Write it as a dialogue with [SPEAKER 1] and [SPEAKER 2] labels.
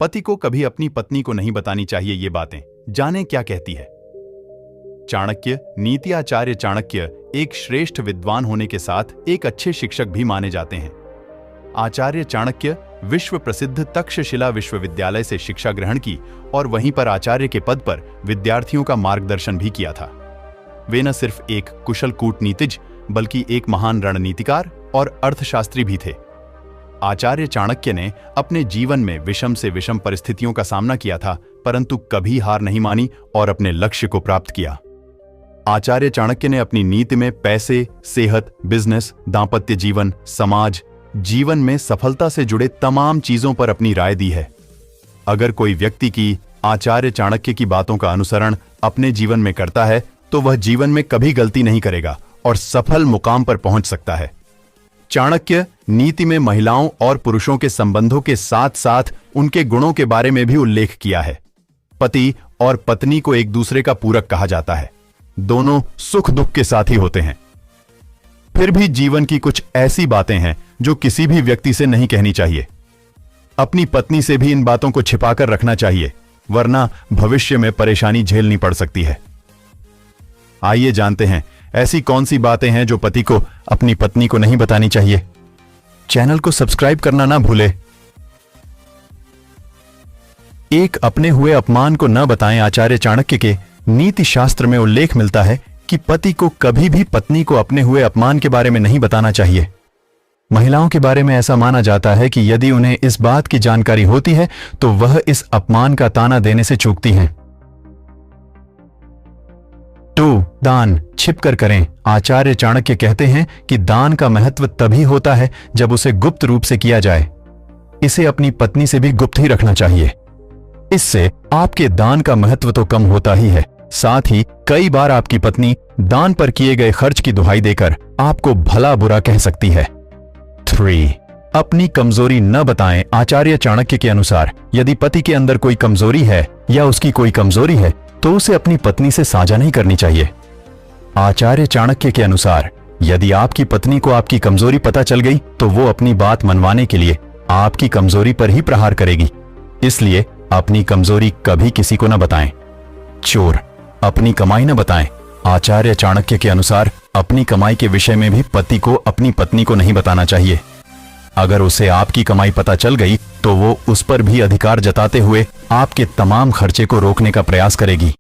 [SPEAKER 1] पति को कभी अपनी पत्नी को नहीं बतानी चाहिए ये बातें। जानें क्या कहती है चाणक्य। नीति आचार्य चाणक्य एक श्रेष्ठ विद्वान होने के साथ एक अच्छे शिक्षक भी माने जाते हैं। आचार्य चाणक्य विश्व प्रसिद्ध तक्षशिला विश्वविद्यालय से शिक्षा ग्रहण की और वहीं पर आचार्य के पद पर विद्यार्थियों का मार्गदर्शन भी किया था। वे न सिर्फ एक कुशल कूटनीतिज्ञ बल्कि एक महान रणनीतिकार और अर्थशास्त्री भी थे। आचार्य चाणक्य ने अपने जीवन में विषम से विषम परिस्थितियों का सामना किया था, परंतु कभी हार नहीं मानी और अपने लक्ष्य को प्राप्त किया। आचार्य चाणक्य ने अपनी नीति में पैसे, सेहत, बिजनेस, दांपत्य जीवन, समाज जीवन में सफलता से जुड़े तमाम चीजों पर अपनी राय दी है। अगर कोई व्यक्ति की आचार्य चाणक्य की बातों का अनुसरण अपने जीवन में करता है तो वह जीवन में कभी गलती नहीं करेगा और सफल मुकाम पर पहुंच सकता है। चाणक्य नीति में महिलाओं और पुरुषों के संबंधों के साथ साथ उनके गुणों के बारे में भी उल्लेख किया है। पति और पत्नी को एक दूसरे का पूरक कहा जाता है। दोनों सुख दुख के साथी होते हैं। फिर भी जीवन की कुछ ऐसी बातें हैं जो किसी भी व्यक्ति से नहीं कहनी चाहिए। अपनी पत्नी से भी इन बातों को छिपाकर रखना चाहिए, वरना भविष्य में परेशानी झेलनी पड़ सकती है। आइए जानते हैं ऐसी कौन सी बातें हैं जो पति को अपनी पत्नी को नहीं बतानी चाहिए। चैनल को सब्सक्राइब करना ना भूले। एक अपने हुए अपमान को न बताएं। आचार्य चाणक्य के नीति शास्त्र में उल्लेख मिलता है कि पति को कभी भी पत्नी को अपने हुए अपमान के बारे में नहीं बताना चाहिए। महिलाओं के बारे में ऐसा माना जाता है कि यदि उन्हें इस बात की जानकारी होती है तो वह इस अपमान का ताना देने से चूकती हैं। 2. दान छिपकर करें। आचार्य चाणक्य कहते हैं कि दान का महत्व तभी होता है जब उसे गुप्त रूप से किया जाए। इसे अपनी पत्नी से भी गुप्त ही रखना चाहिए। इससे आपके दान का महत्व तो कम होता ही है, साथ ही कई बार आपकी पत्नी दान पर किए गए खर्च की दुहाई देकर आपको भला बुरा कह सकती है। 3. अपनी कमजोरी न बताएं। आचार्य चाणक्य के अनुसार यदि पति के अंदर कोई कमजोरी है या उसकी कोई कमजोरी है तो उसे अपनी पत्नी से साझा नहीं करनी चाहिए। आचार्य चाणक्य के अनुसार यदि आपकी पत्नी को आपकी कमजोरी पता चल गई तो वो अपनी बात मनवाने के लिए आपकी कमजोरी पर ही प्रहार करेगी। इसलिए अपनी कमजोरी कभी किसी को न बताएं। 4. अपनी कमाई न बताएं। आचार्य चाणक्य के अनुसार अपनी कमाई के विषय में भी पति को अपनी पत्नी को नहीं बताना चाहिए। अगर उसे आपकी कमाई पता चल गई तो वो उस पर भी अधिकार जताते हुए आपके तमाम खर्चे को रोकने का प्रयास करेगी।